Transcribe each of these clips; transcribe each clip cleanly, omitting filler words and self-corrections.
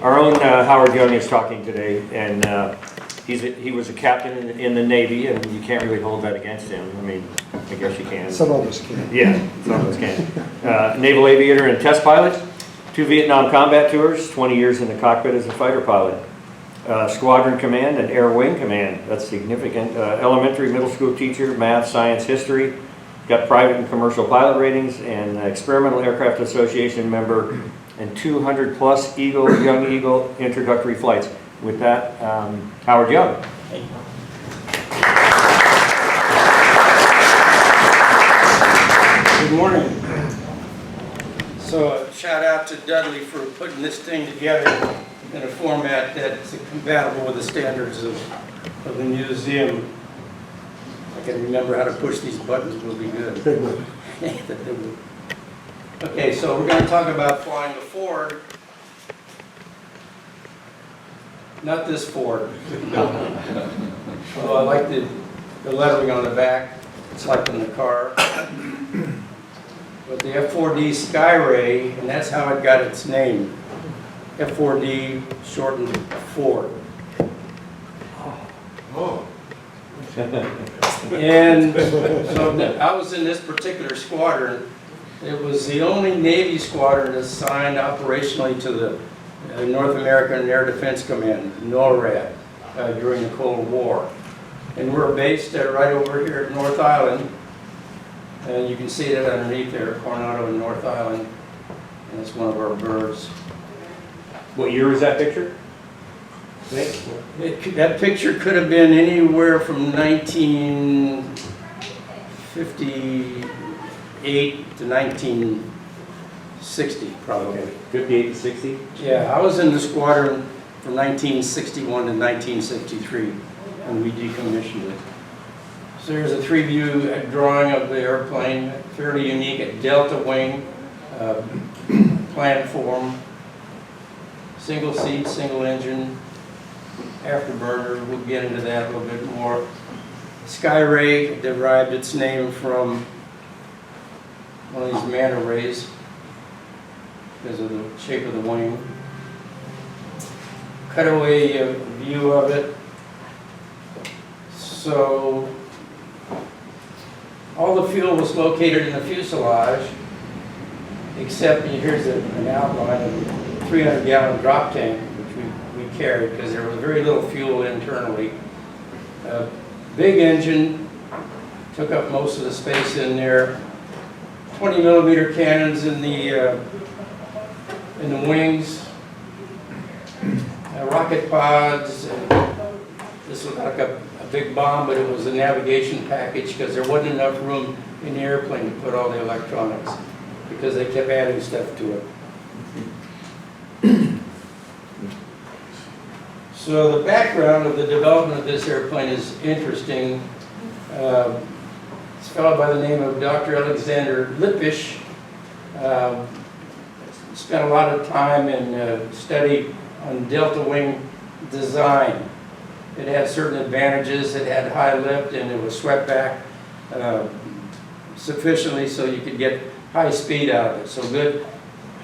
Our own Howard Young is talking today, and he was a captain in the Navy, and you can't really hold that against him. I mean, I guess you can. Some of us can. Yeah, some of us can. Naval Aviator and test pilot, 2 Vietnam combat tours, 20 years in the cockpit as a fighter pilot. Squadron command and air wing command, that's significant. Elementary, middle school teacher, math, science, history. Got private and commercial pilot ratings, and Experimental Aircraft Association member, and 200 plus Young Eagle introductory flights. With that, Howard Young. Good morning. So shout out to Dudley for putting this thing together in a format that's compatible with the standards of the museum. I can remember how to push these buttons, will be good. Okay, so we're going to talk about flying the Ford. Not this Ford. Although I like the lettering on the back. It's like in the car. But the A4D Skyray, and that's how it got its name. A4D shortened Ford. Oh. And so I was in this particular squadron. It was the only Navy squadron assigned operationally to the North American Air Defense Command, NORAD, during the Cold War. And we're based right over here at North Island. And you can see that underneath there, Coronado and North Island. And it's one of our birds. What year was that picture? That picture could have been anywhere from 1958 to 1960, probably. Okay. 58 to 60? Yeah, I was in the squadron from 1961 to 1963, and we decommissioned it. So here's a 3-view drawing of the airplane, fairly unique, a delta wing, platform, single seat, single engine, afterburner. We'll get into that a little bit more. Skyray derived its name from one of these manta rays because of the shape of the wing. Cutaway view of it. So all the fuel was located in the fuselage, except here's an outline of a 300-gallon drop tank, which we carried because there was very little fuel internally. Big engine took up most of the space in there. 20-millimeter cannons in the wings. Rocket pods. This was like a big bomb, but it was a navigation package because there wasn't enough room in the airplane to put all the electronics because they kept adding stuff to it. So the background of the development of this airplane is interesting. It's a fellow by the name of Dr. Alexander Lippisch. Spent a lot of time in study on delta wing design. It had certain advantages. It had high lift and it was swept back sufficiently so you could get high speed out of it. So good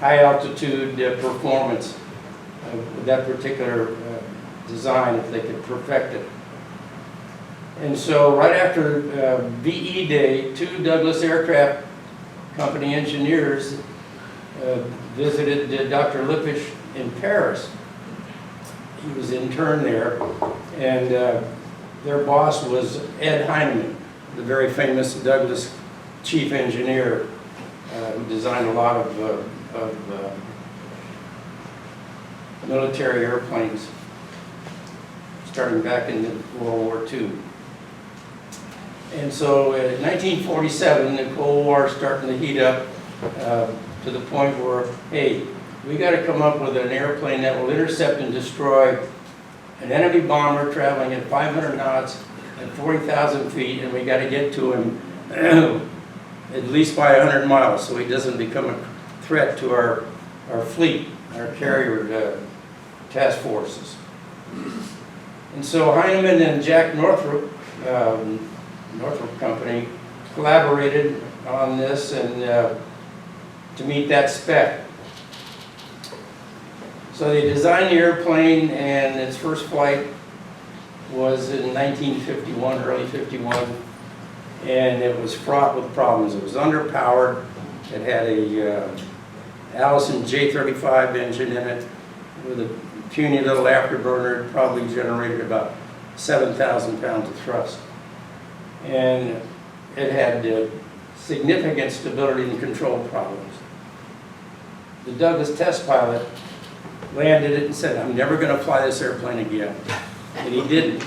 high altitude performance with that particular design if they could perfect it. And so right after VE Day, 2 Douglas Aircraft Company engineers visited Dr. Lippisch in Paris. He was intern there, and their boss was Ed Heinemann, the very famous Douglas chief engineer who designed a lot of military airplanes starting back in World War II. And so in 1947, the Cold War starting to heat up to the point where, hey, we got to come up with an airplane that will intercept and destroy an enemy bomber traveling at 500 knots at 40,000 feet, and we got to get to him at least by 100 miles so he doesn't become a threat to our fleet, our carrier task forces. And so Heinemann and Jack Northrop Company collaborated on this and to meet that spec. So they designed the airplane, and its first flight was in 1951, early 51, and it was fraught with problems. It was underpowered. It had a Allison J35 engine in it with a puny little afterburner. It probably generated about 7,000 pounds of thrust. And it had significant stability and control problems. The Douglas test pilot landed it and said, "I'm never going to fly this airplane again." And he didn't.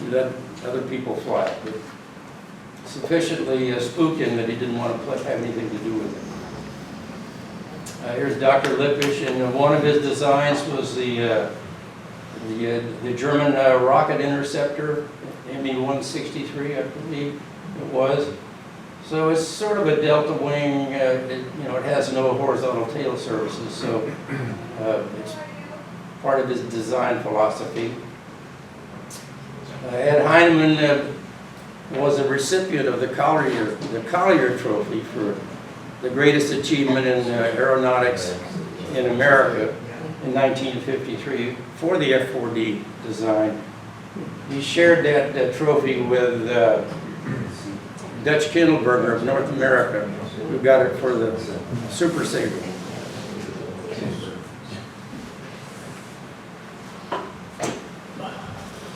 He let other people fly it. But sufficiently spooked him that he didn't want to have anything to do with it. Here's Dr. Lippisch, and one of his designs was the German rocket interceptor, ME-163, I believe it was. So it's sort of a delta wing. It has no horizontal tail services, so it's part of his design philosophy. Ed Heinemann was a recipient of the Collier Trophy for the greatest achievement in aeronautics in America in 1953 for the F4D design. He shared that trophy with Dutch Kindleberger of North America, who got it for the Super Sabre.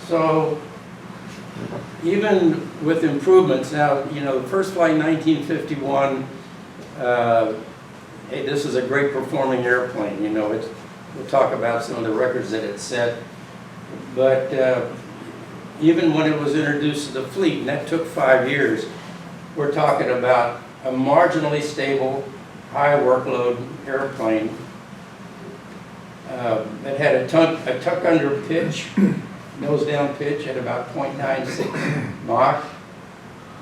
So even with improvements, now, the first flight in 1951, hey, this is a great performing airplane. We'll talk about some of the records that it set. But even when it was introduced to the fleet, and that took 5 years, we're talking about a marginally stable, high workload airplane. It had a tuck under pitch, nose down pitch at about 0.96 Mach.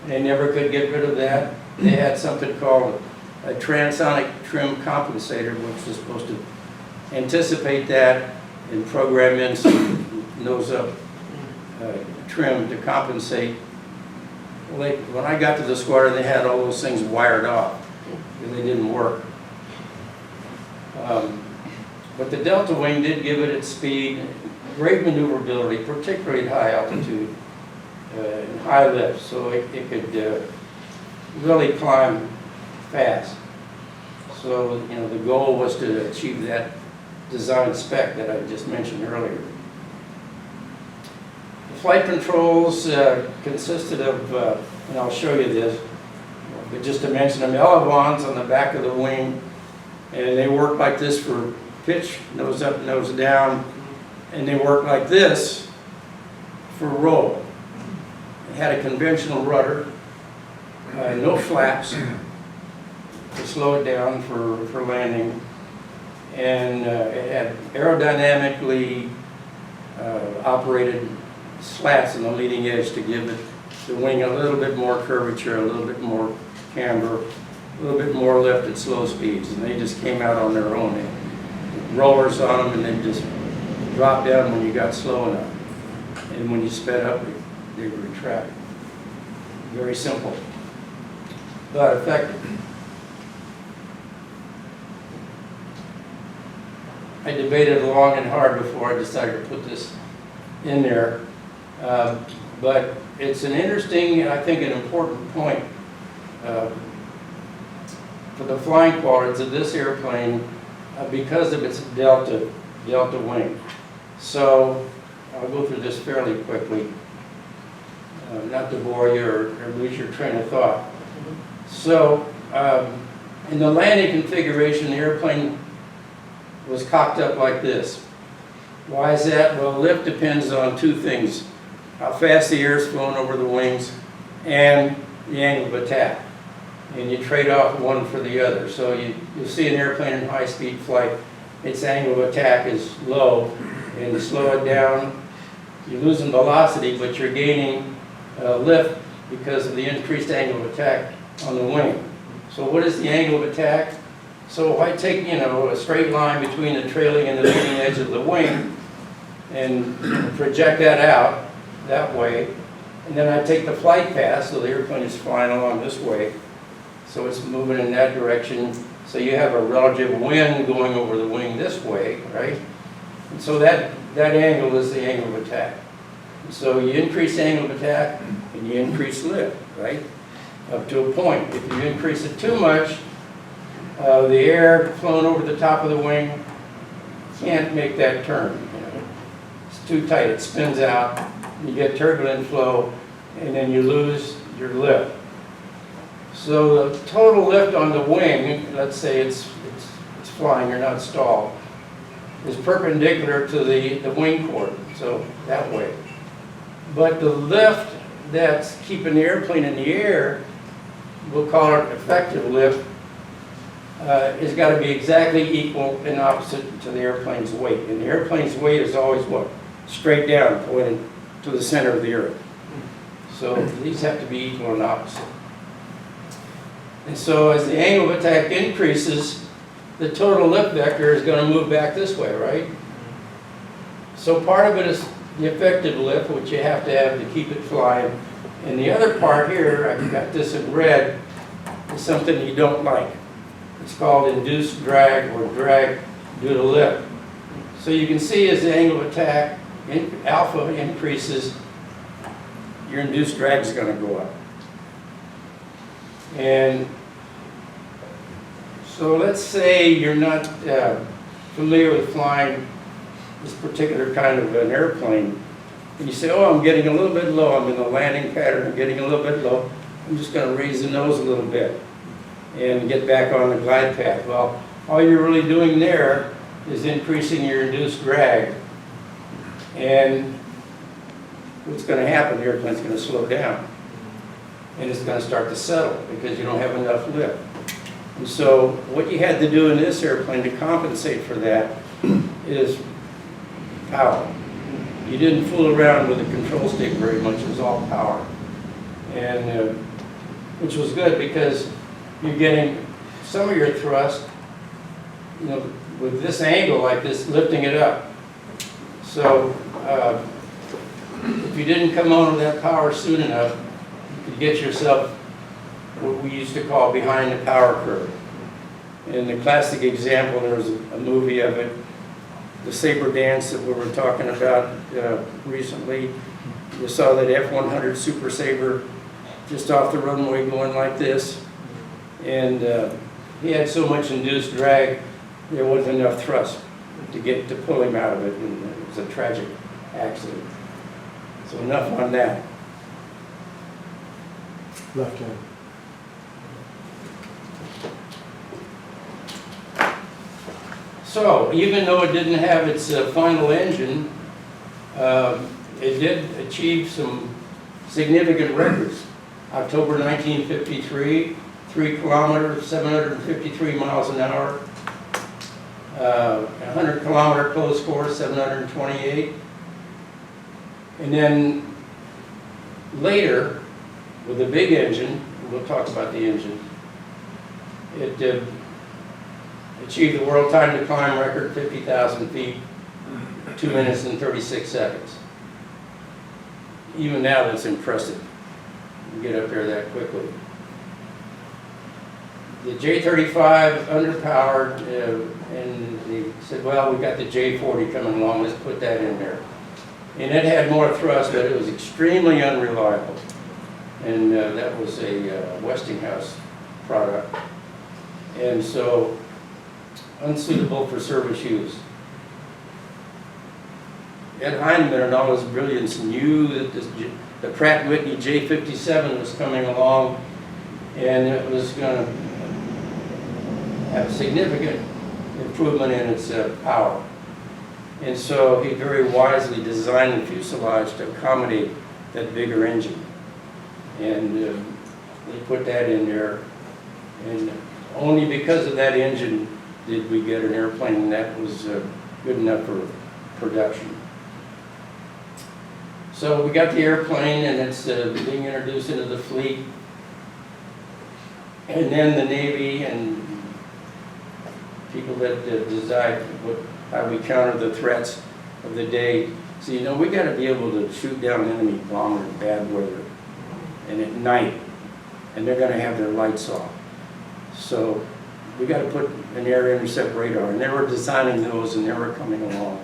They never could get rid of that. They had something called a transonic trim compensator, which was supposed to anticipate that and program in some nose up trim to compensate. Well, when I got to the squadron, they had all those things wired off because they didn't work. But the delta wing did give it its speed, great maneuverability, particularly at high altitude and high lift, so it could really climb fast. So, the goal was to achieve that design spec that I just mentioned earlier. The flight controls consisted of, and I'll show you this, but just to mention them, elevons on the back of the wing, and they work like this for pitch, nose up, nose down, and they work like this for roll. It had a conventional rudder, no flaps to slow it down for landing, and it had aerodynamically operated slats on the leading edge to give the wing a little bit more curvature, a little bit more camber, a little bit more lift at slow speeds, and they just came out on their own. They had rollers on them, and they just dropped down when you got slow enough, and when you sped up, they would retract. Very simple, but effective. I debated long and hard before I decided to put this in there, but it's an interesting, I think an important point for the flying qualities of this airplane because of its delta wing. So I'll go through this fairly quickly, not to bore you or lose your train of thought. So in the landing configuration, the airplane was cocked up like this. Why is that? Well, lift depends on two things: how fast the air is flowing over the wings and the angle of attack. And you trade off one for the other. So you'll see an airplane in high-speed flight, its angle of attack is low, and you slow it down, you're losing velocity, but you're gaining lift because of the increased angle of attack on the wing. So what is the angle of attack? So if I take, a straight line between the trailing and the leading edge of the wing and project that out that way, and then I take the flight path, so the airplane is flying along this way, so it's moving in that direction. So you have a relative wind going over the wing this way, right? And so that angle is the angle of attack. And so you increase the angle of attack and you increase lift, right? Up to a point. If you increase it too much, the air flowing over the top of the wing can't make that turn. You know? It's too tight, it spins out, you get turbulent flow, and then you lose your lift. So the total lift on the wing, let's say it's flying, you're not stalled, is perpendicular to the wing chord, so that way. But the lift that's keeping the airplane in the air, we'll call it effective lift, has got to be exactly equal and opposite to the airplane's weight. And the airplane's weight is always what? Straight down, pointing to the center of the earth. So these have to be equal and opposite. And so as the angle of attack increases, the total lift vector is going to move back this way, right? So part of it is the effective lift, which you have to keep it flying. And the other part here, I've got this in red, is something you don't like. It's called induced drag or drag due to lift. So you can see as the angle of attack, alpha increases, your induced drag is going to go up. And so let's say you're not familiar with flying this particular kind of an airplane, and you say, oh, I'm getting a little bit low, I'm in the landing pattern, I'm getting a little bit low, I'm just going to raise the nose a little bit and get back on the glide path. Well, all you're really doing there is increasing your induced drag, and what's going to happen, the airplane's going to slow down, and it's going to start to settle because you don't have enough lift. And so what you had to do in this airplane to compensate for that is power. You didn't fool around with the control stick very much, it was all power. And which was good because you're getting some of your thrust, you know, with this angle like this, lifting it up. So if you didn't come on with that power soon enough, you could get yourself what we used to call behind the power curve. In the classic example, there was a movie of it, the saber dance that we were talking about recently. You saw that F-100 Super Saber just off the runway going like this. And he had so much induced drag, there wasn't enough thrust to pull him out of it, and it was a tragic accident. So enough on that. Left hand. So even though it didn't have its final engine, it did achieve some significant records. October 1953, 3 kilometers, 753 miles an hour. 100 kilometer close course, 728. And then later, with the big engine, we'll talk about the engine, it achieved the world time to climb record, 50,000 feet, 2 minutes and 36 seconds. Even now, that's impressive. You get up there that quickly. The J-35 underpowered, and they said, well, we've got the J-40 coming along, let's put that in there. And it had more thrust, but it was extremely unreliable. And that was a Westinghouse product. And so, unsuitable for service use. Ed Heinemann and all his brilliance knew that the Pratt & Whitney J57 was coming along, and it was going to have significant improvement in its power. And so he very wisely designed the fuselage to accommodate that bigger engine. And they put that in there, and only because of that engine did we get an airplane that was good enough for production. So we got the airplane, and it's being introduced into the fleet. And then the Navy and people that decide how we counter the threats of the day. So, you know, we got to be able to shoot down an enemy bomber in bad weather and at night, and they're going to have their lights off. So we got to put an air intercept radar, and they were designing those, and they were coming along.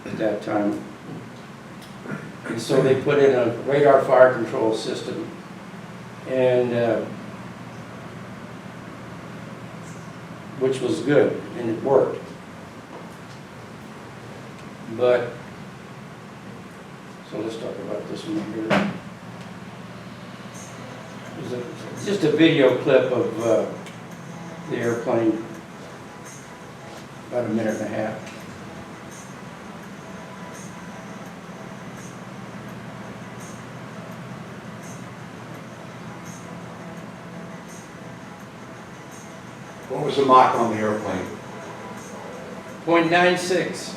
at that time. And so they put in a radar fire control system, and which was good, and it worked. But, so let's talk about this one here. It's just a video clip of the airplane, about a minute and a half. What was the Mach on the airplane? 0.96.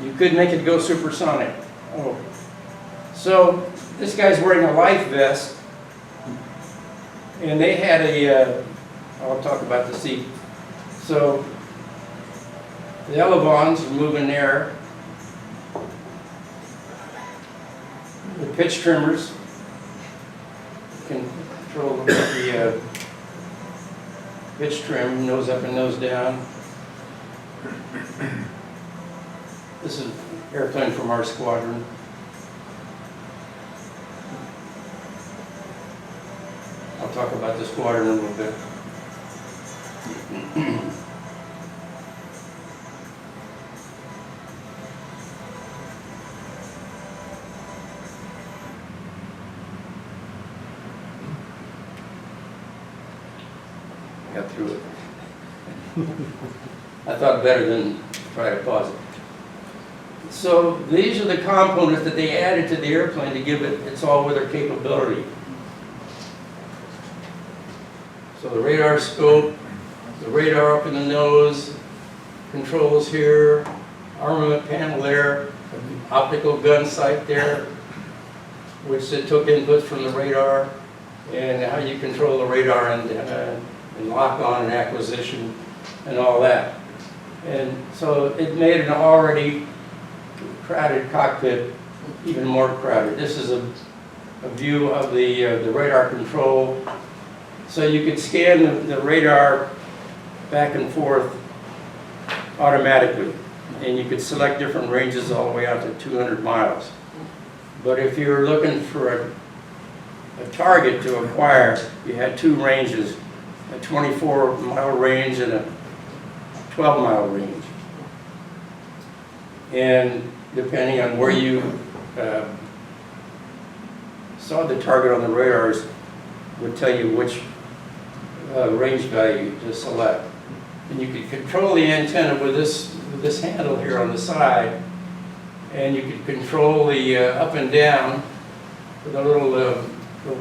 You could make it go supersonic. Oh. So this guy's wearing a life vest, and they had a, I'll talk about the seat. So the elevons are moving there. The pitch trimmers control the pitch trim, nose up and nose down. This is an airplane from our squadron. I'll talk about the squadron a little bit. Got through it. I thought better than try to pause it. So these are the components that they added to the airplane to give it its all-weather capability. So the radar scope, the radar up in the nose, controls here, armament panel there, optical gun sight there, which it took inputs from the radar, and how you control the radar and lock on and acquisition and all that. And so it made an already crowded cockpit even more crowded. This is a view of the radar control. So you could scan the radar back and forth automatically, and you could select different ranges all the way out to 200 miles. But if you're looking for a target to acquire, you had two ranges, a 24-mile range and a 12-mile range. And depending on where you saw the target on the radars, would tell you which range value to select. And you could control the antenna with this handle here on the side, and you could control the up and down with a little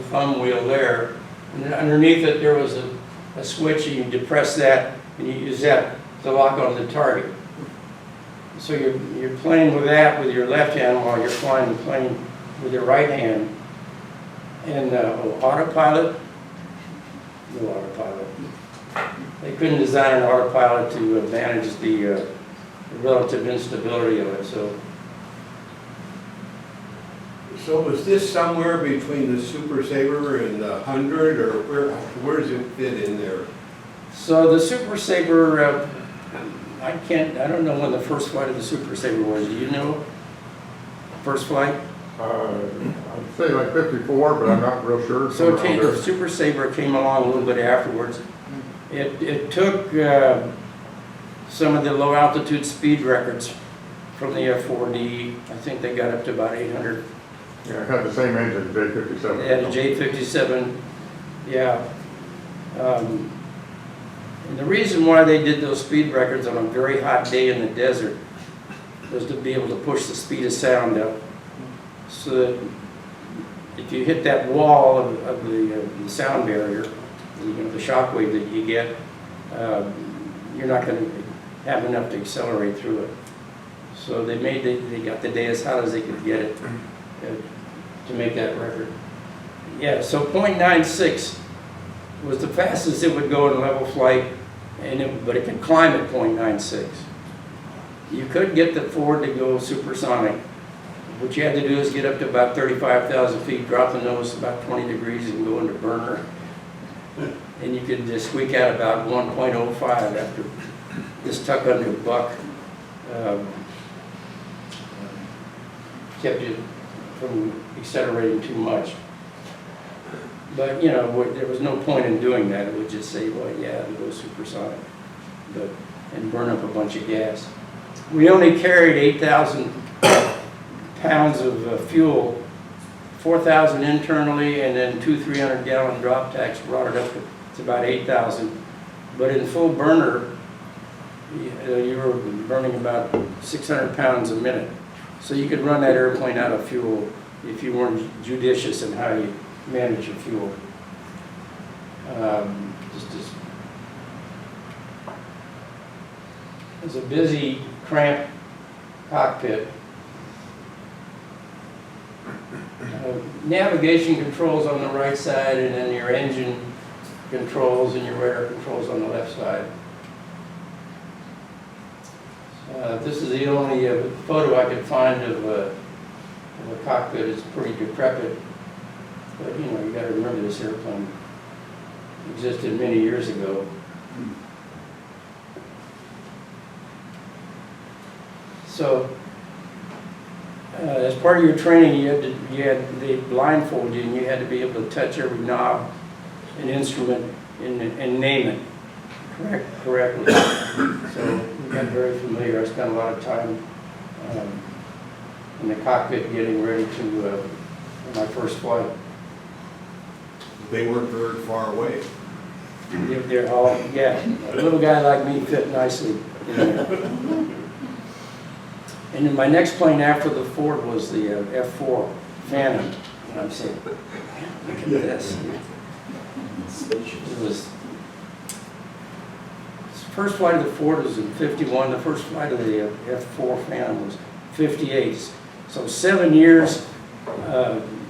thumb wheel there. And underneath it there was a switch, and you depress that, and you use that to lock on the target. So you're playing with that with your left hand while you're flying the plane with your right hand. And autopilot, no autopilot. They couldn't design an autopilot to manage the relative instability of it. So was this somewhere between the Super Sabre and the 100, or where does it fit in there? So the Super Sabre, I don't know when the first flight of the Super Sabre was. Do you know? First flight? I'd say like 54, but I'm not real sure. So the Super Sabre came along a little bit afterwards. It took some of the low altitude speed records from the A4D. I think they got up to about 800. Yeah, it had the same engine, J57. They had a J57, yeah. And the reason why they did those speed records on a very hot day in the desert was to be able to push the speed of sound up, so that if you hit that wall of the sound barrier, the shock wave that you get, you're not going to have enough to accelerate through it. So they got the day as hot as they could get it to make that record. Yeah, so 0.96 was the fastest it would go in level flight, but it could climb at 0.96. You could get the Ford to go supersonic. What you had to do is get up to about 35,000 feet, drop the nose about 20 degrees, and go into burner. And you could squeak out about 1.05 after this tuck under buck. um, kept it from accelerating too much. But, you know, there was no point in doing that. It would just say, well, yeah, it'll go supersonic, and burn up a bunch of gas. We only carried 8,000 pounds of fuel, 4,000 internally, and then 200-300 gallon drop tanks brought it up to about 8,000. But in full burner, you were burning about 600 pounds a minute. So you could run that airplane out of fuel if you weren't judicious in how you manage your fuel. It's a busy, cramped cockpit. Navigation controls on the right side, and then your engine controls and your radar controls on the left side. This is the only photo I could find of a cockpit. It's pretty decrepit, but you know, you got to remember this airplane existed many years ago. So, as part of your training, they blindfold you, and you had to be able to touch every knob and instrument and name it correctly. So we got very familiar. I spent a lot of time in the cockpit getting ready to for my first flight. They weren't very far away. They're all, yeah, a little guy like me fit nicely in there. And then my next plane after the Ford was the F4 Phantom. And I'm saying, man, look at this. It was, first flight of the Ford was in '51. The first flight of the F4 Phantom was '58. So 7 years.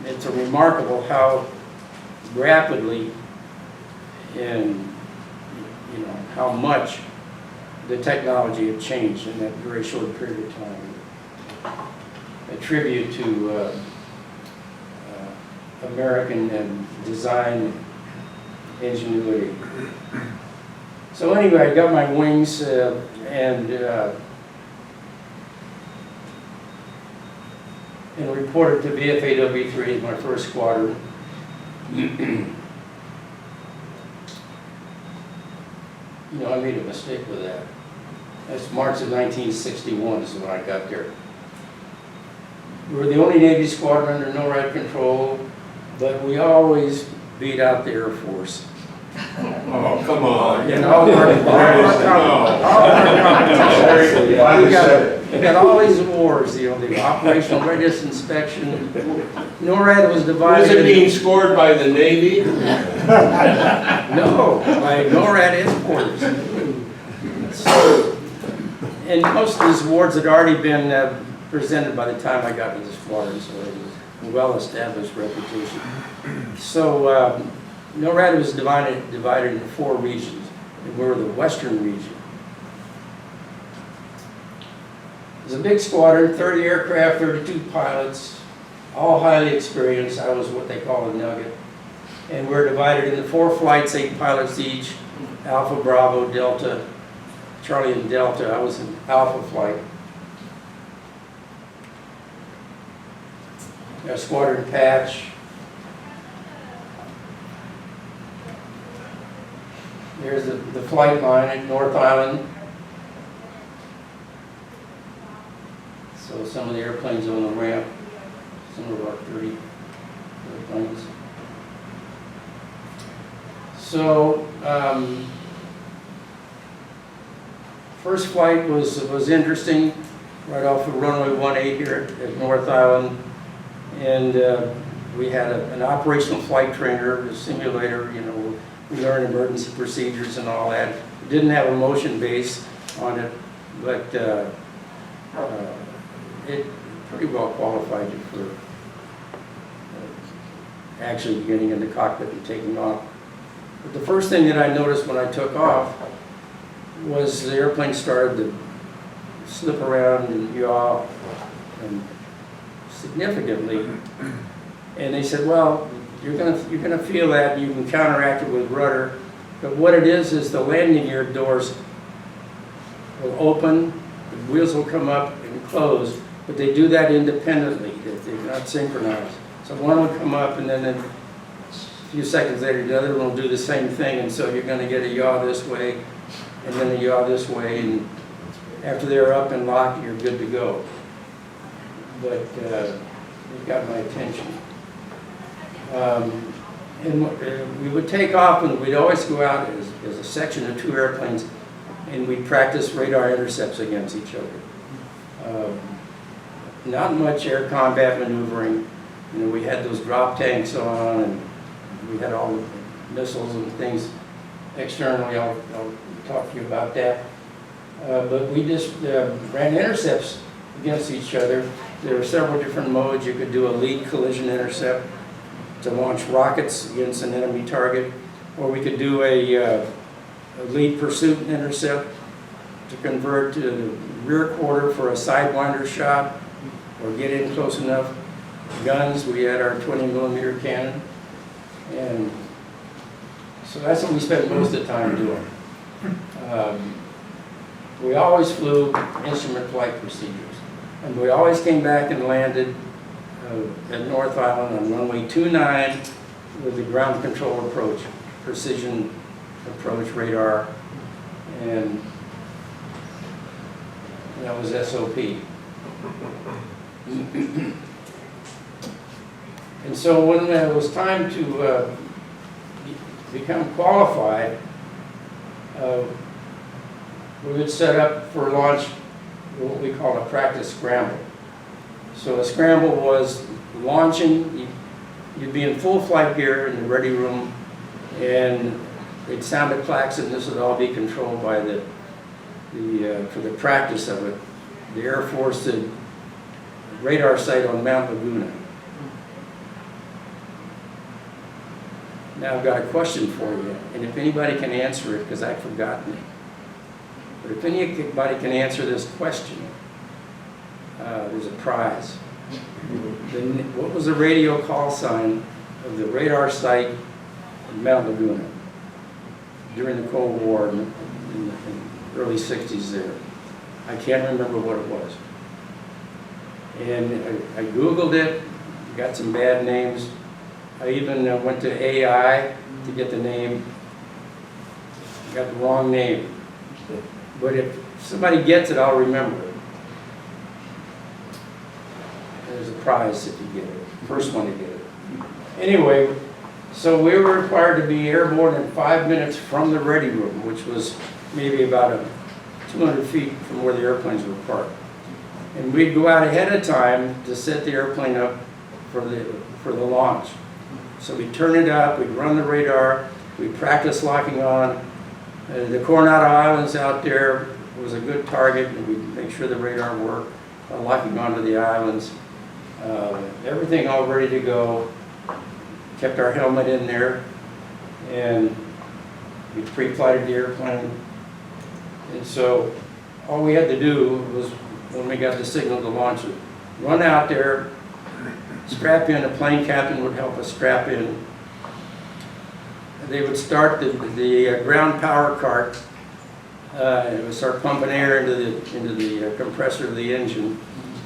It's remarkable how rapidly and you know how much the technology had changed in that very short period of time. A tribute to American design ingenuity. So anyway, I got my wings and reported to VFAW3 as my first squadron. You know, I made a mistake with that. That's March of 1961 is when I got there. We were the only Navy squadron under NORAD control, but we always beat out the Air Force. Oh, come on. In all our competitions. We got all these awards, you know, the operational readiness inspection. NORAD was divided. Was it being scored by the Navy? No, by NORAD headquarters. So, and most of these awards had already been presented by the time I got to the squadron, so it was a well-established reputation. So NORAD was divided into 4 regions, and we were the Western region. It was a big squadron, 30 aircraft, 32 pilots, all highly experienced. I was what they call a nugget. And we're divided into 4 flights, 8 pilots each, Alpha, Bravo, Delta, Charlie and Delta. I was in Alpha flight. Our squadron patch. There's the flight line at North Island. So some of the airplanes on the ramp, some of our 30 airplanes. So first flight was interesting, right off of runway 18 here at North Island, and we had an operational flight trainer, a simulator. You know, we learned emergency procedures and all that. It didn't have a motion base on it, but it pretty well qualified you for actually getting in the cockpit and taking off. But the first thing that I noticed when I took off was the airplane started to slip around and yaw and significantly. And they said, well, you're gonna feel that, and you can counteract it with rudder. But what it is the landing gear doors will open, the The wheels will come up and close, but they do that independently. They're not synchronized. So one will come up, and then a few seconds later, the other one will do the same thing, and so you're going to get a yaw this way, and then a yaw this way, and after they're up and locked, you're good to go. But you got my attention. And we would take off, and we'd always go out as a section of 2 airplanes, and we'd practice radar intercepts against each other. Not much air combat maneuvering. You know, we had those drop tanks on, and we had all the missiles and things externally. I'll talk to you about that. But we just ran intercepts against each other. There were several different modes. You could do a lead collision intercept to launch rockets against an enemy target, or we could do a lead pursuit intercept to convert to the rear quarter for a sidewinder shot, or get in close enough. Guns, we had our 20mm cannon, and so that's what we spent most of the time doing. We always flew instrument flight procedures, and we always came back and landed at North Island on runway 29 with the ground control approach, precision approach radar, and that was SOP. And so when it was time to become qualified, we would set up for launch what we call a practice scramble. So a scramble was launching, you'd be in full flight gear in the ready room, and they'd sound a klaxon. This would all be controlled by for the practice of it, the Air Force did radar site on Mount Laguna. Now I've got a question for you, and if anybody can answer it, because I've forgotten it. But if anybody can answer this question, there's a prize. What was the radio call sign of the radar site in Mount Laguna during the Cold War in the early 60s there? I can't remember what it was. And I Googled it, got some bad names. I even went to AI to get the name. Got the wrong name. But if somebody gets it, I'll remember it. There's a prize if you get it. First one to get it. Anyway, so we were required to be airborne in 5 minutes from the ready room, which was maybe about 200 feet from where the airplanes were parked. And we'd go out ahead of time to set the airplane up for the launch. So we'd turn it up, we'd run the radar, we'd practice locking on. The Coronado Islands out there was a good target, and we'd make sure the radar worked, locking onto the islands. Everything all ready to go. Kept our helmet in there, and we pre-flighted the airplane. And so all we had to do was, when we got the signal to launch it, run out there, strap in. A plane captain would help us strap in. They would start the ground power cart. It would start pumping air into the compressor of the engine.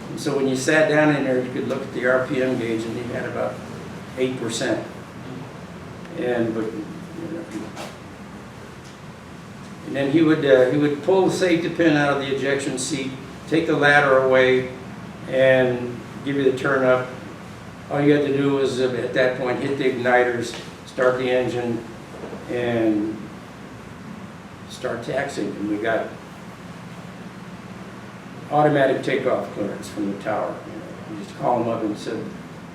And so when you sat down in there, you could look at the RPM gauge, and it had about 8%. And then he would pull the safety pin out of the ejection seat, take the ladder away, and give you the turn up. All you had to do was, at that point, hit the igniters, start the engine, and start taxiing. And we got automatic takeoff clearance from the tower. You just call them up and said,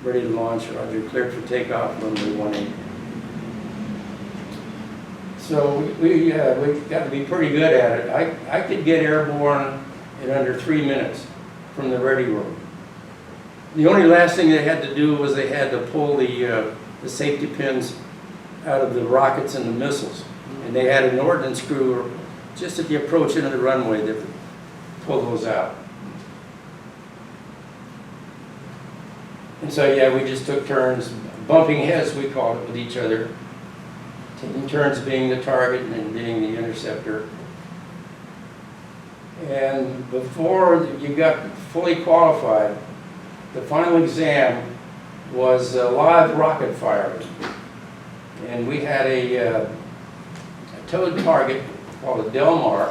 ready to launch, Roger, cleared for takeoff, runway 18. So we got to be pretty good at it. I could get airborne in under 3 minutes from the ready room. The only last thing they had to do was they had to pull the safety pins out of the rockets and the missiles. And they had an ordnance crew just at the approach into the runway that would pull those out. And so, yeah, we just took turns, bumping heads, we called it, with each other. Taking turns being the target and being the interceptor. And before you got fully qualified, the final exam was live rocket firing. And we had a towed target called a Delmar.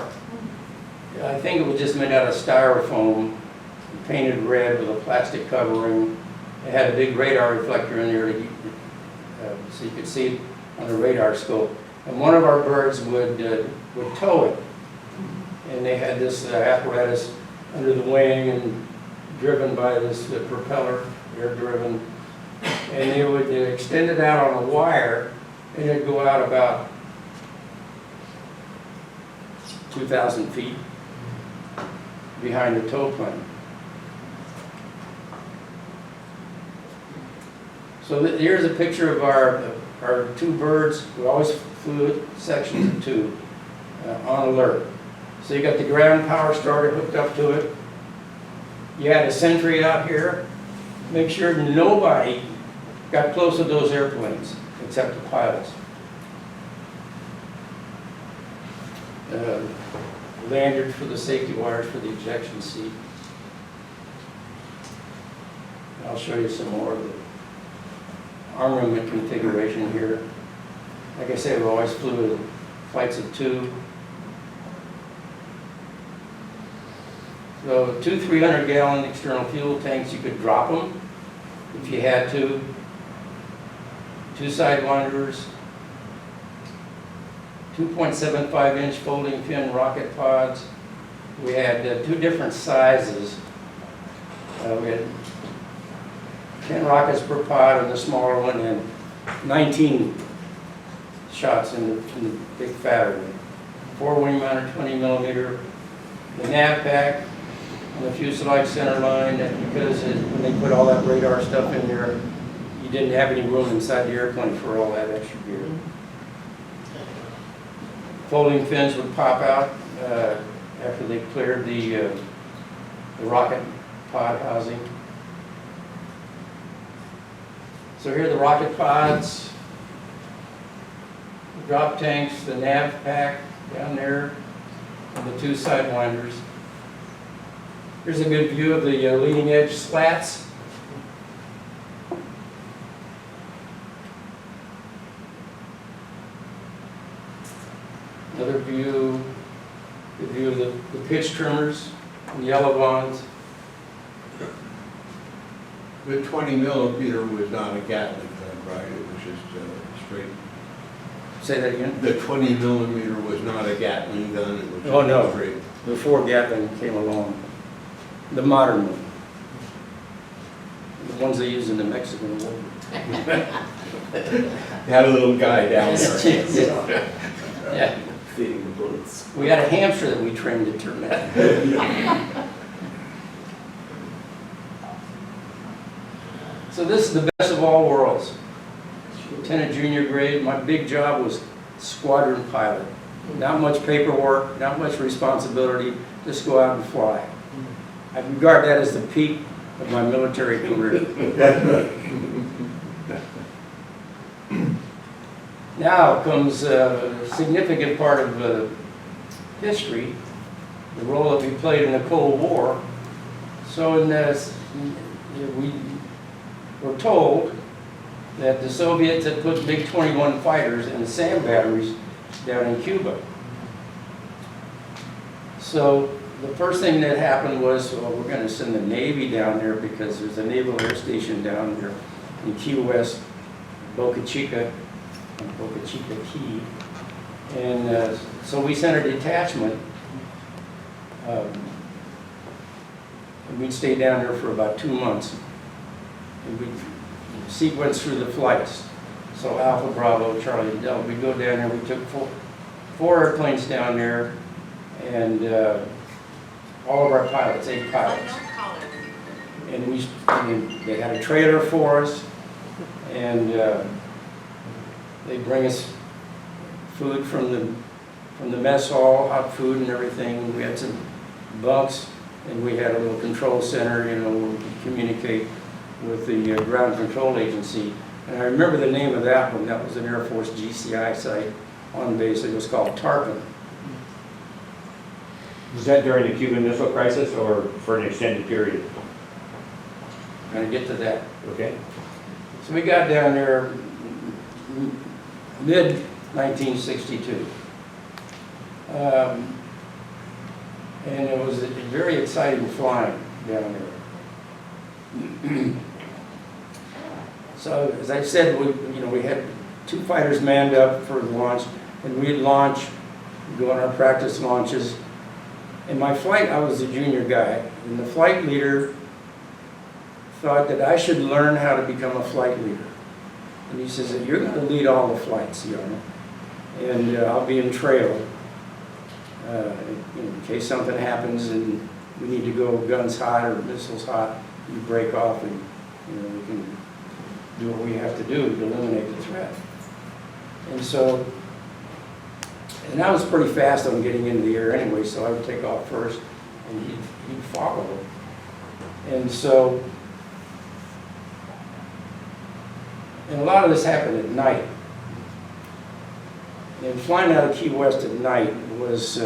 I think it was just made out of styrofoam, painted red with a plastic covering. It had a big radar reflector in there so you could see it on the radar scope. And one of our birds would tow it. And they had this apparatus under the wing and driven by this propeller, air-driven. And they would extend it out on a wire, and it'd go out about 2,000 feet behind the tow plane. So here's a picture of our two birds. We always flew sections of two on alert. So you got the ground power starter hooked up to it. You had a sentry out here. Make sure nobody got close to those airplanes except the pilots. Lanyard for the safety wires for the ejection seat. I'll show you some more of the armament configuration here. Like I said, we always flew flights of two. So 2 300-gallon external fuel tanks, you could drop them if you had to. 2 sidewinders, 2.75-inch folding fin rocket pods. We had 2 different sizes. We had 10 rockets per pod on the smaller one and 19 shots in the big fatter one. 4-wing mounted 20mm. The nav pack on the fuselage center line, because when they put all that radar stuff in there, you didn't have any room inside the airplane for all that extra gear. Folding fins would pop out after they cleared the rocket pod housing. So here are the rocket pods, the drop tanks, the nav pack down there, and the 2 sidewinders. Here's a good view of the leading edge slats. Another view, the view of the pitch trimmers and yellow bonds. The 20mm was not a Gatling gun, right? It was just straight. Say that again? The 20mm was not a Gatling gun, it was just Oh, no. straight. Before Gatling came along. The modern one. The ones they use in the Mexican War. They had a little guy down there. Yeah. Feeding the bullets. We had a hamster that we trained to turn that. So this is the best of all worlds. Lieutenant junior grade, my big job was squadron pilot. Not much paperwork, not much responsibility, just go out and fly. I regard that as the peak of my military career. Now comes a significant part of history, the role that we played in the Cold War. So in this, we were told that the Soviets had put MiG-21 fighters in the SAM batteries down in Cuba. So the first thing that happened was, well, we're going to send the Navy down there because there's a naval air station down there in Key West, Boca Chica Key. And so we sent a detachment. And we'd stay down there for about 2 months. And we'd sequence through the flights. So Alpha, Bravo, Charlie, Delta. We'd go down there. We took four airplanes down there. And all of our pilots, 8 pilots. And they had a trailer for us. And they bring us food from the mess hall, hot food and everything. We had some bunks, and we had a little control center, where we could communicate with the ground control agency. And I remember the name of that one. That was an Air Force GCI site on base. It was called Tarpon. Was that during the Cuban Missile Crisis or for an extended period? I'm gonna get to that. Okay. So we got down there mid-1962. And it was a very exciting flying down there. So as I said, we had 2 fighters manned up for the launch, and we'd launch, go on our practice launches. In my flight, I was a junior guy, and the flight leader thought that I should learn how to become a flight leader. And he says that you're going to lead all the flights, young, and I'll be in trail. In case something happens and we need to go guns hot or missiles hot, you break off and we can do what we have to do to eliminate the threat. And so, and I was pretty fast on getting into the air anyway, so I would take off first and he'd follow. And so, and a lot of this happened at night. And flying out of Key West at night was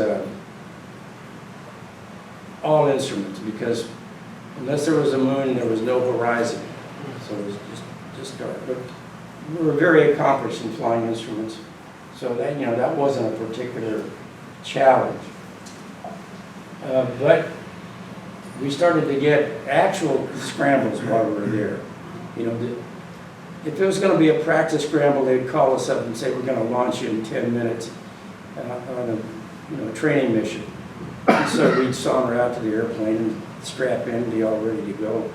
all instruments, because unless there was a moon, there was no horizon. So it was just dark. But we were very accomplished in flying instruments, so that that wasn't a particular challenge. But we started to get actual scrambles while we were there. If it was going to be a practice scramble, they'd call us up and say, we're going to launch you in 10 minutes on a training mission. And so we'd saunter out to the airplane and strap in, be all ready to go.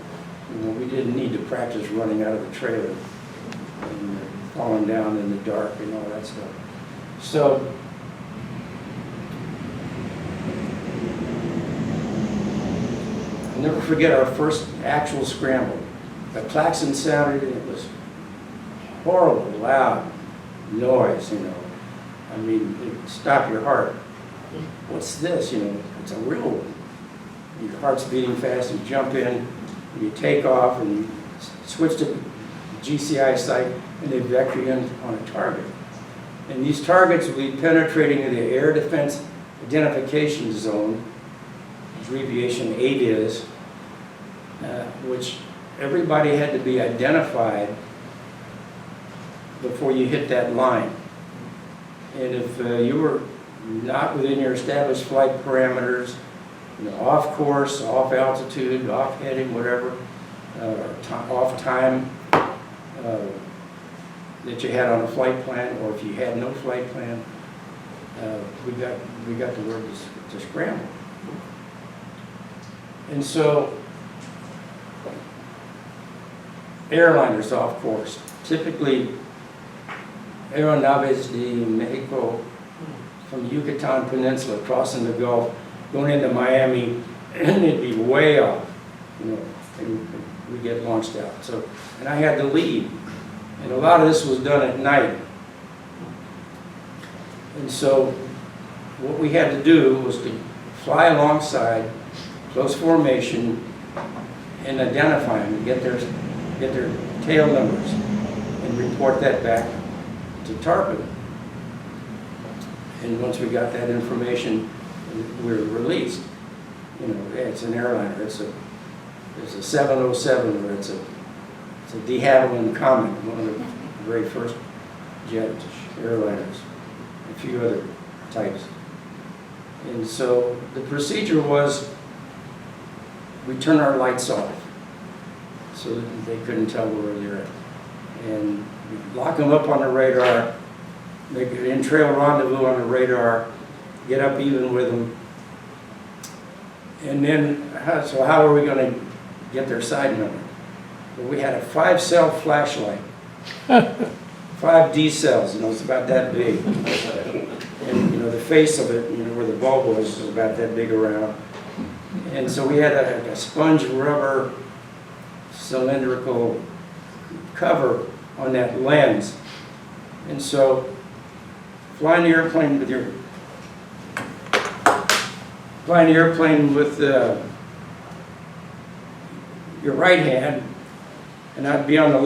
We didn't need to practice running out of the trailer and falling down in the dark and all that stuff. So I'll never forget our first actual scramble. The klaxon sounded, and it was horrible, loud noise, I mean, it'd stop your heart. What's this? It's a real one. Your heart's beating fast, you jump in, and you take off, and you switch to GCI site, and they vector you in on a target. And these targets will be penetrating the Air Defense Identification Zone, abbreviation ADIZ, which everybody had to be identified before you hit that line. And if you were not within your established flight parameters, off course, off altitude, off heading, whatever, off time that you had on a flight plan, or if you had no flight plan, we got the word to scramble. And so airliners off course, typically Aeronaves de Mexico from the Yucatan Peninsula, crossing the Gulf, going into Miami, and it'd be way off, and we get launched out. So, and I had to lead, and a lot of this was done at night. And so, what we had to do was to fly alongside, close formation, and identify them, and get their tail numbers, and report that back to Tarpon. And once we got that information, we were released. It's an airliner. It's a 707, or it's a de Havilland Comet, one of the very first jet airliners, a few other types. And so the procedure was, we turn our lights off so that they couldn't tell we were there, and we lock them up on the radar, make an in-trail rendezvous on the radar, get up even with them, and then, so how are we going to get their side number? Well, we had a 5-cell flashlight, 5 D cells, it's about that big, and the face of it, where the bulb was about that big around, and so we had a sponge rubber cylindrical cover on that lens, and so flying the airplane with your right hand, and I'd be on the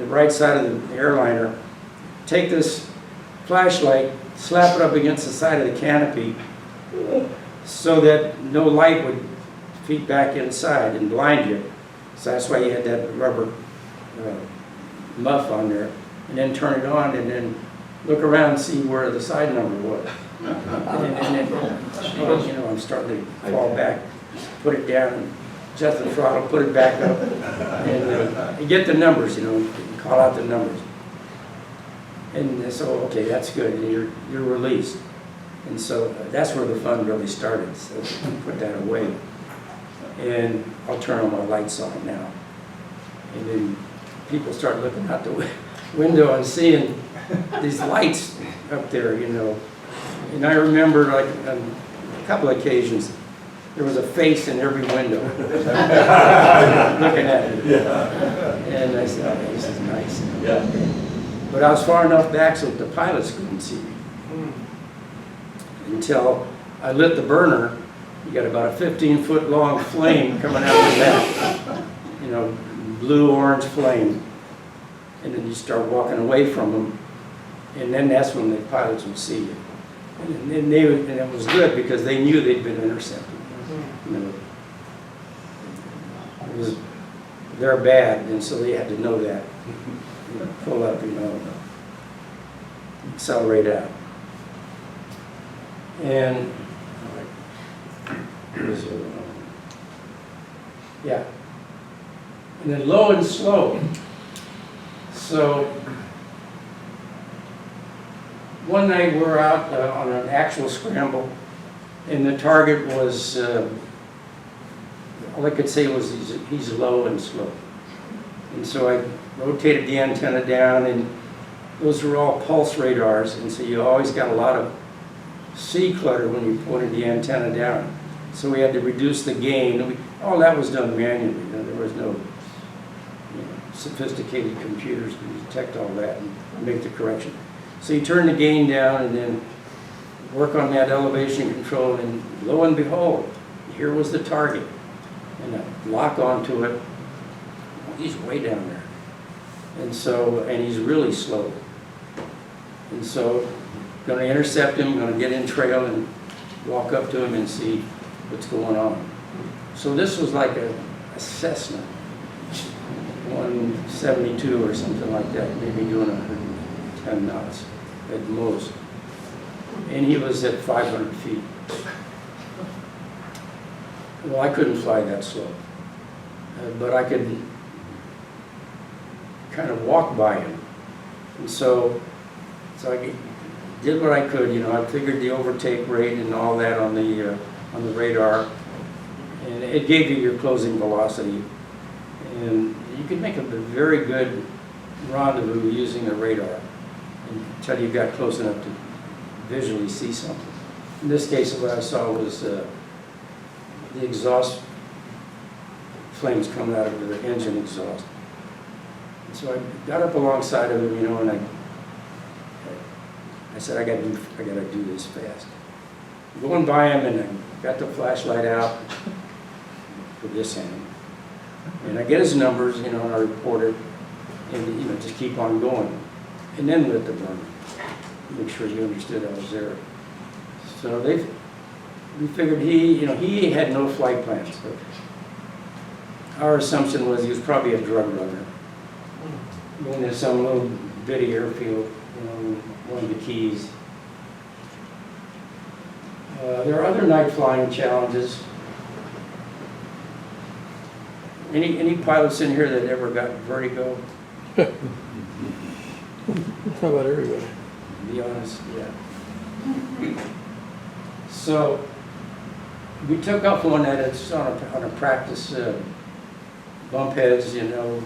right side of the airliner, take this flashlight, slap it up against the side of the canopy, so that no light would feed back inside and blind you. So that's why you had that rubber muff on there, and then turn it on and then look around and see where the side number was. And then, you know, I'm starting to fall back, put it down, and adjust the throttle, put it back up, and you get the numbers, you know, you call out the numbers. And so, okay, that's good, you're released. And so that's where the fun really started, so put that away. And I'll turn all my lights on now. And then people start looking out the window and seeing these lights up there, you know. And I remember, like, on a couple of occasions, there was a face in every window looking at it. And I said, oh, this is nice. But I was far enough back so that the pilots couldn't see me. Until I lit the burner, you got about a 15-foot long flame coming out of the back. You know, blue-orange flame. And then you start walking away from them. And then that's when the pilots would see you. And it was good because they knew they'd been intercepted. You know, they're bad, and so they had to know that. You know, pull up, you know, accelerate out. And it was, yeah. And then low and slow. So one night we're out on an actual scramble, and the target was, all I could say was he's low and slow. And so I rotated the antenna down, and those were all pulse radars, and so you always got a lot of sea clutter when you pointed the antenna down. So we had to reduce the gain. All that was done manually. You know, there was no sophisticated computers to detect all that and make the correction. So you turn the gain down and then work on that elevation control, and lo and behold, here was the target. And I lock onto it. Oh, he's way down there. And so, and he's really slow. And so, going to intercept him, going to get in trail and walk up to him and see what's going on. So this was like a Cessna 172 or something like that, maybe doing 110 knots at most. And he was at 500 feet. Well, I couldn't fly that slow, but I could kind of walk by him. And so I did what I could, you know, I figured the overtake rate and all that on the radar, and it gave you your closing velocity. And you could make a very good rendezvous using the radar until you got close enough to visually see something. In this case, what I saw was the exhaust flames coming out of the engine exhaust. And so I got up alongside of him, you know, and I said, I gotta do this fast. Going by him, and I got the flashlight out with this hand. And I get his numbers, you know, and I report it, and, you know, just keep on going. And then lit the burner. Make sure you understood I was there. So we figured he had no flight plans. So our assumption was he was probably a drug runner. Going to some little bitty airfield, you know, one of the Keys. There are other night flying challenges. Any pilots in here that ever got vertigo? How about everybody? Be honest, yeah. So we took off one that it's on a practice bump heads, you know,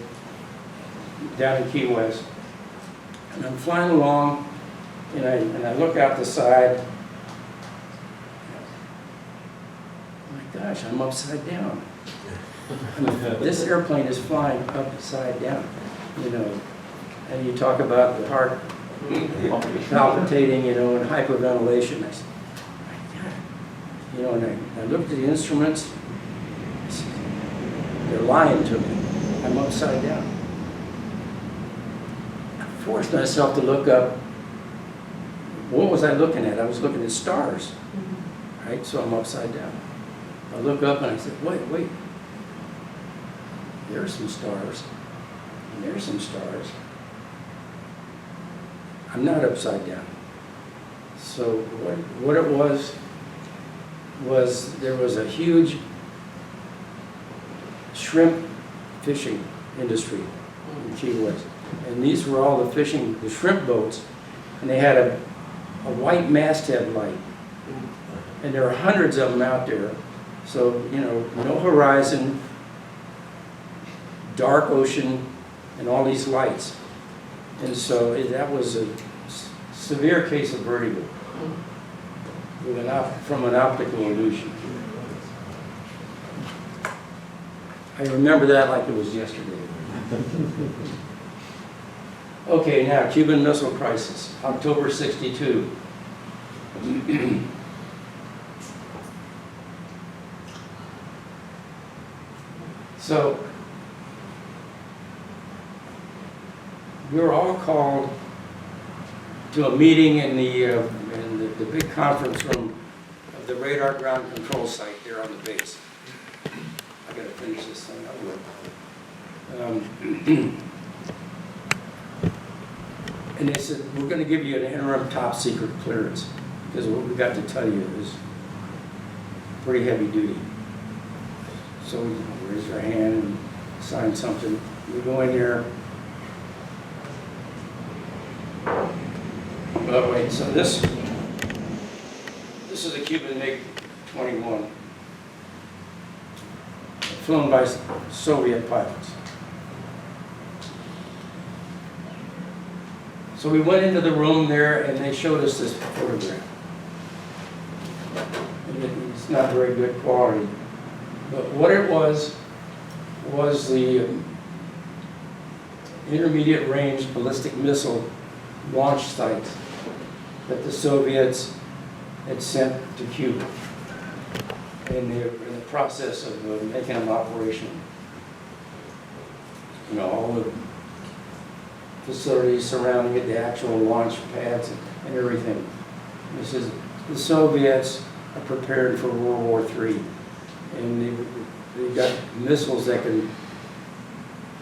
down in Key West. And I'm flying along, and I look out the side. Oh my gosh, I'm upside down. I mean, this airplane is flying upside down, you know. And you talk about the heart palpitating, you know, and hyperventilation. I said, my God. You know, and I looked at the instruments. I said, they're lying to me. I'm upside down. I forced myself to look up. What was I looking at? I was looking at stars. right? So I'm upside down. I look up and I said, wait. There's some stars. And there's some stars. I'm not upside down. So what it was there was a huge shrimp fishing industry in Key West. And these were all the shrimp boats, and they had a white masthead light. And there are hundreds of them out there. So, you know, no horizon, dark ocean, and all these lights. And so that was a severe case of vertigo from an optical illusion. I remember that like it was yesterday. Okay, now Cuban Missile Crisis, October '62. So we were all called to a meeting in the big conference room of the radar ground control site there on the base. I gotta finish this thing up. And they said, we're gonna give you an interim top secret clearance because what we got to tell you is pretty heavy duty. So we raise our hand and sign something. We go in there. Oh wait, so this is a Cuban MiG-21, flown by Soviet pilots. So we went into the room there and they showed us this photograph. And it's not very good quality. But what it was the intermediate range ballistic missile launch sites that the Soviets had sent to Cuba. And they were in the process of making them operational. You know, all the facilities surrounding it, the actual launch pads and everything. This is, the Soviets are prepared for World War III. And they've got missiles that can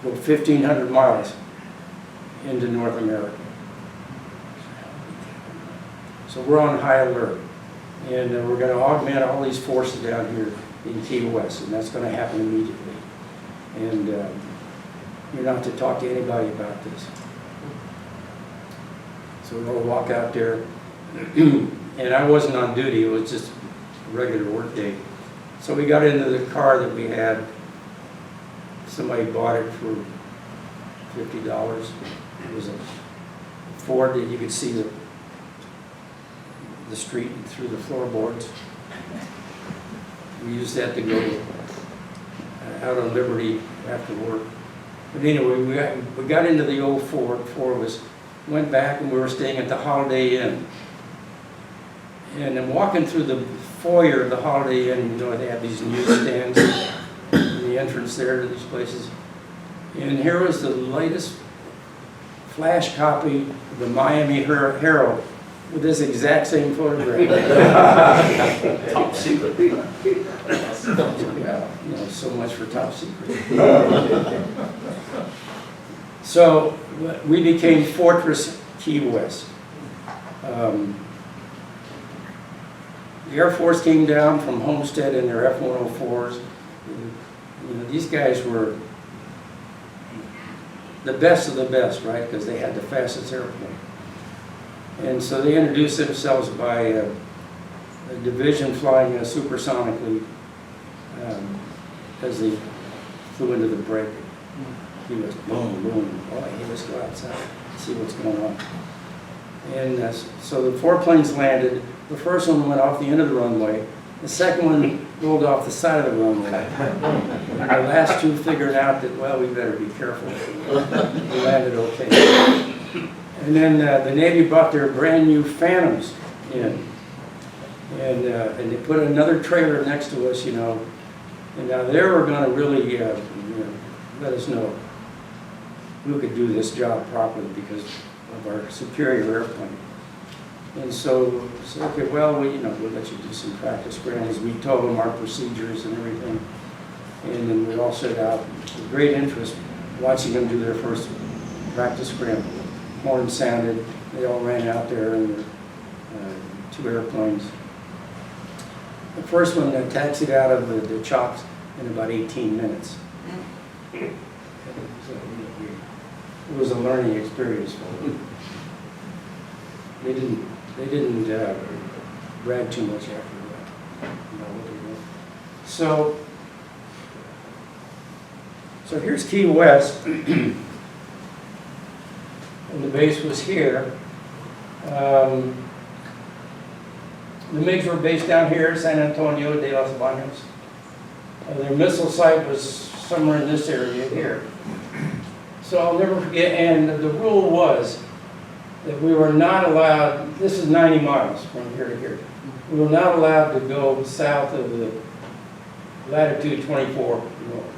go 1,500 miles into North America. So we're on high alert. And we're going to augment all these forces down here in Key West, and that's going to happen immediately. And you're not to talk to anybody about this. So we're going to walk out there, and I wasn't on duty, it was just a regular work day. So we got into the car that we had. Somebody bought it for $50. It was a Ford that you could see the street through the floorboards. We used that to go out on Liberty after work. But anyway, we got into the old Ford, four of us, went back and we were staying at the Holiday Inn. And I'm walking through the foyer of the Holiday Inn, you know, they have these newsstands in the entrance there to these places. And here was the latest flash copy of the Miami Herald with this exact same photograph. Top secret. Yeah, you know, so much for top secret. So we became Fortress Key West. The Air Force came down from Homestead in their F-104s. You know, these guys were the best of the best, right? Because they had the fastest airplane. And so they introduced themselves by a division flying supersonically as they flew into the break. He was boom, boom. Oh, hey, let's go outside, see what's going on. And so the 4 planes landed. The first one went off the end of the runway. The second one rolled off the side of the runway. And the last two figured out that, well, we better be careful. We landed okay. And then the Navy brought their brand new Phantoms in. And they put another trailer next to us, you know. And now they were going to really you know, let us know who could do this job properly because of our superior airplane. And so, okay, well, we'll let you do some practice scrambles. We told them our procedures and everything. And then we all set out with great interest watching them do their first practice scramble. Horn sounded, they all ran out there in their 2 airplanes. The first one taxied out of the chops in about 18 minutes. So, it was a learning experience for them. They didn't brag too much after that. So here's Key West, and the base was here. The MiGs were based down here, San Antonio de los Baños. Their missile site was somewhere in this area here. So I'll never forget, and the rule was that we were not allowed, this is 90 miles from here to here, we were not allowed to go south of the latitude 24 north,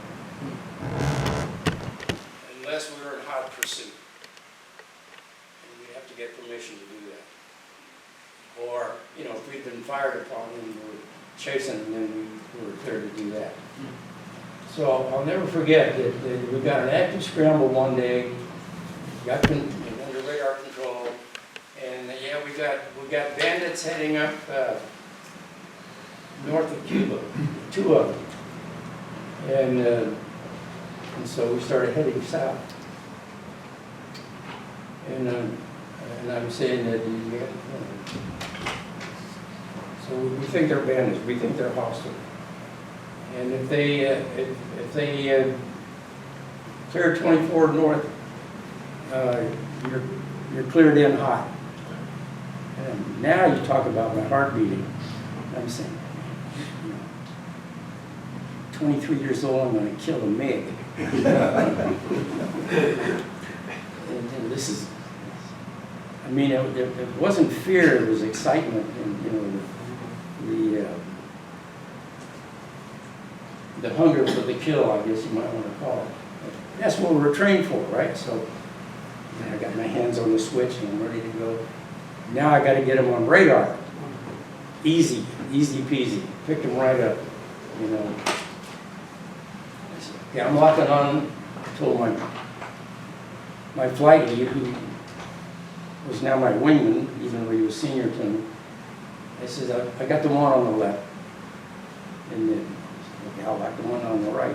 unless we were in hot pursuit. And we have to get permission to do that. Or, if we'd been fired upon and we were chasing them, then we were cleared to do that. So I'll never forget that we got an active scramble one day, got under radar control, and yeah, we got bandits heading up north of Cuba, 2 of them, and so we started heading south, and I'm saying that so we think they're bandits, we think they're hostile. And if they clear 24 north, you're cleared in hot. And now you talk about my heart beating. I'm saying, 23 years old, I'm going to kill a MiG. and this is, it wasn't fear, it was excitement, and the hunger for the kill, I guess you might want to call it. That's what we were trained for, right? So I got my hands on the switch and I'm ready to go. Now I got to get them on radar. Easy peasy. Picked them right up, Yeah, I'm locking on. I told my flight lead, who was now my wingman, even though he was senior to me, I said, I got the one on the left. And then, okay, I'll lock the one on the right,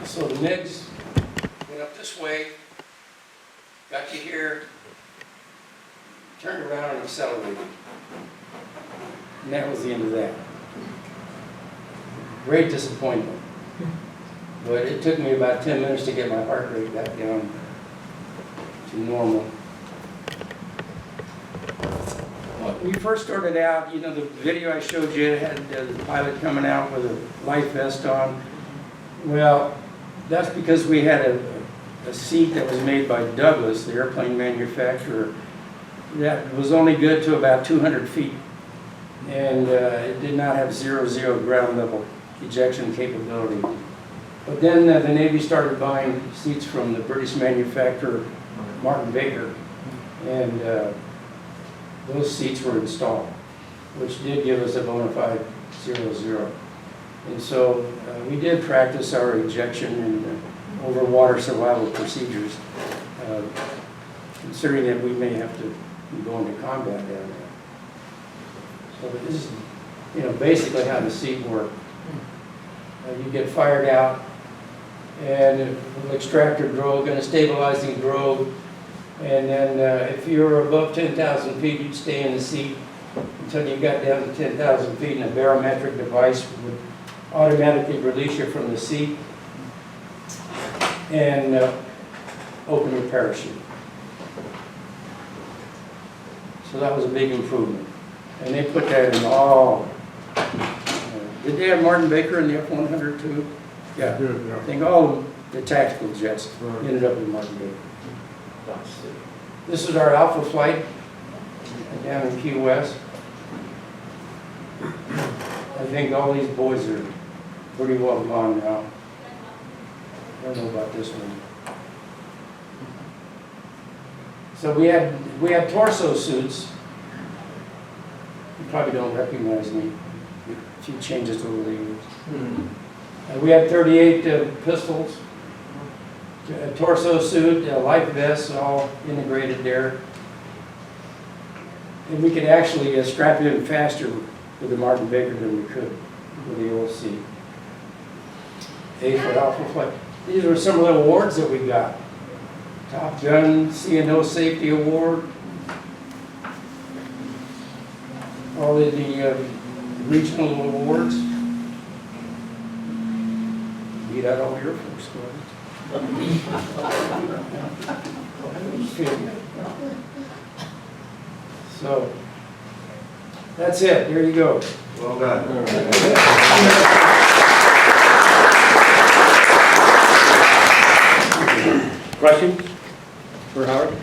So the MiGs went up this way, got you here, turned around and accelerated. And that was the end of that. Great disappointment. But it took me about 10 minutes to get my heart rate back down to normal. When we first started out, the video I showed you had the pilot coming out with a life vest on. Well, that's because we had a seat that was made by Douglas, the airplane manufacturer, that was only good to about 200 feet. And it did not have 0 ground level ejection capability. But then the Navy started buying seats from the British manufacturer, Martin Baker, and those seats were installed, which did give us a bona fide 0. And so we did practice our ejection and over water survival procedures, considering that we may have to go into combat down there. So this is, basically how the seat worked. You get fired out, and an extractor drogue and a stabilizing drogue, and then if you were above 10,000 feet, you'd stay in the seat until you got down to 10,000 feet, and a barometric device would automatically release you from the seat and open your parachute. So that was a big improvement. And they put that in all. Did they have Martin Baker in the F-100 too? Yeah. I think all the tactical jets ended up with Martin Baker. This is our Alpha flight down in Key West. I think all these boys are pretty well gone now. I don't know about this one. So we had torso suits. You probably don't recognize me. A few changes over the years. We had 38 pistols, a torso suit, a life vest, all integrated there. And we could actually strap it in faster with the Martin Baker than we could with the old C. A for Alpha Flight. These were some of the awards that we got. Top Gun, C&O Safety Award. All of the regional awards. Beat out all Air Force squadrons. So, that's it. Here you go. Well done. Questions for Howard?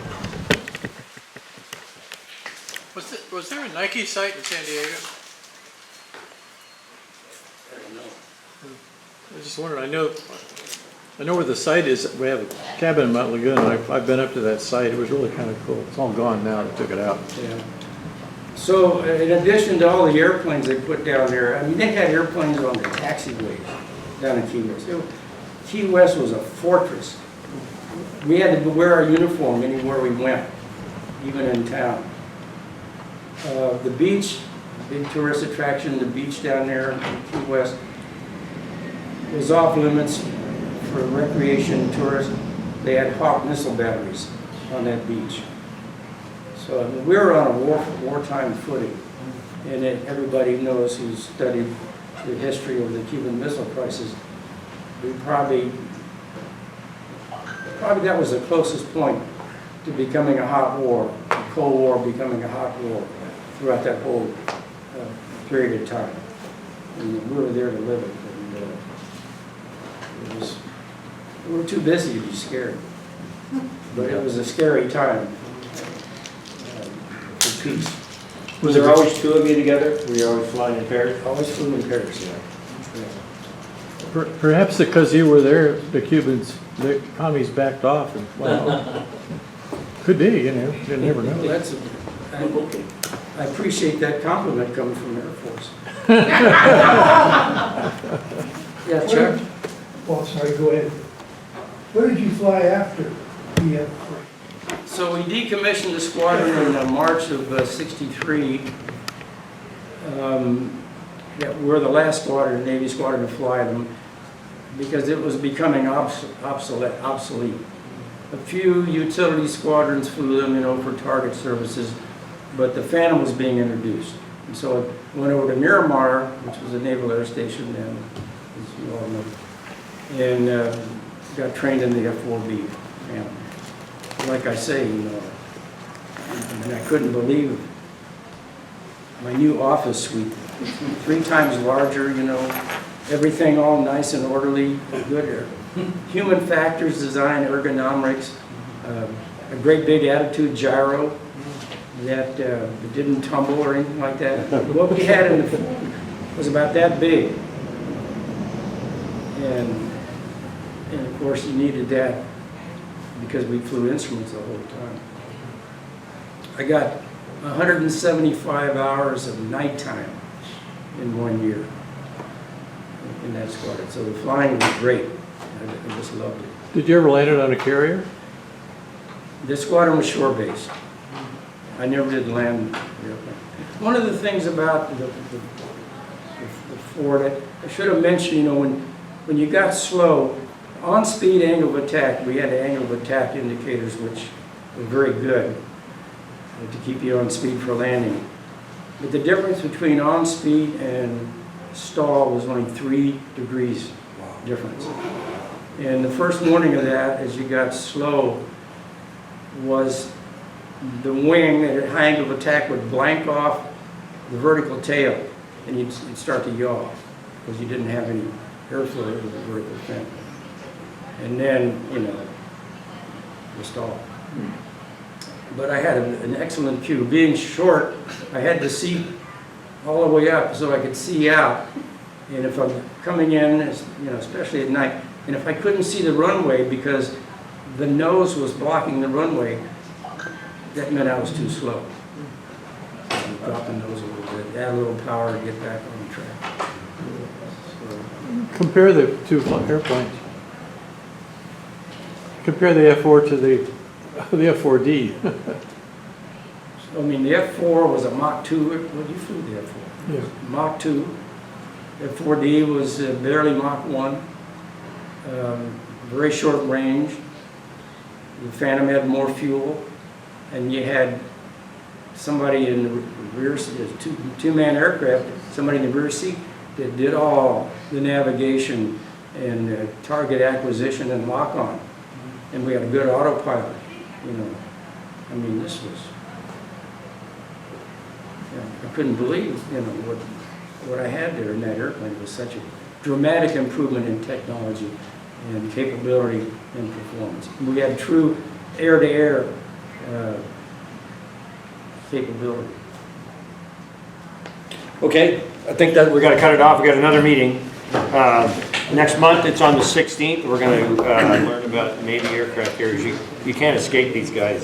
Was there a Nike site in San Diego? I don't know. I was just wondering, I know where the site is. We have a cabin in Mount Laguna. I've been up to that site. It was really kind of cool. It's all gone now. They took it out. Yeah. So, in addition to all the airplanes they put down there, I mean, they had airplanes on the taxiways down in Key West. Key West was a fortress. We had to wear our uniform anywhere we went, even in town. The beach, big tourist attraction, the beach down there in Key West was off limits for recreation tourists. They had Hawk missile batteries on that beach. So I mean, we were on a wartime footing, and everybody knows who's studied the history of the Cuban Missile Crisis. We probably that was the closest point to becoming a hot war, the Cold War becoming a hot war throughout that whole period of time. And we were there to live it. And, we were too busy to be scared, but it was a scary time for peace. Was there always two of you together? Were you always flying in pairs? Always flew in pairs, yeah. Perhaps because you were there, the commies backed off. And, well, could be, you know. You never Well, know. I appreciate that compliment coming from Air Force. Yeah, Chuck? Well, sorry, go ahead. Where did you fly after the So we decommissioned the squadron in March of '63. That we're the last squadron, Navy squadron to fly them, because it was becoming obsolete. A few utility squadrons flew them, you know, for target services, but the Phantom was being introduced. And so it went over to Miramar, which was a naval air station then, as you all know, and got trained in the A4D Phantom. Like I say, you know, and I couldn't believe my new office suite, 3 times larger, you know, everything all nice and orderly, good human factors design, ergonomics, a great big attitude gyro that didn't tumble or anything like that. What we had in the was about that big, and of course you needed that because we flew instruments the whole time. I got 175 hours of nighttime in 1 year in that squadron. So the flying was great. I just loved it. Did you ever land it on a carrier? This squadron was shore-based. I never did land the airplane. One of the things about the Ford, I should have mentioned, you know, when you got slow, on-speed angle of attack, we had angle of attack indicators which were very good to keep you on speed for landing. But the difference between on-speed and stall was only 3 degrees difference. And the first warning of that, as you got slow, was the wing at a high angle of attack would blank off the vertical tail, and you'd start to yaw because you didn't have any airflow over the vertical fin. And then, you know, the stall. But I had an excellent cue. Being short, I had the seat all the way up so I could see out. And if I'm coming in, you know, especially at night, and if I couldn't see the runway because the nose was blocking the runway, that meant I was too slow. So drop the nose a little bit, add a little power to get back on track. So, Compare the two airplanes. Compare the F4 to the F4D. I mean, the F4 was a Mach 2, well, you flew the F4. Yeah. Mach 2. F4D was barely Mach 1. Very short range. The Phantom had more fuel, and you had somebody in the rear seat, two-man aircraft, somebody in the rear seat that did all the navigation and target acquisition and lock-on. And we had a good autopilot, you know. I mean, this was, I couldn't believe, you know, what I had there in that airplane. It was such a dramatic improvement in technology and capability and performance. We had true air-to-air capability. Okay, I think that we got to cut it off. We got another meeting. Next month, it's on the 16th. We're going to learn about Navy aircraft carriers. You can't escape these guys.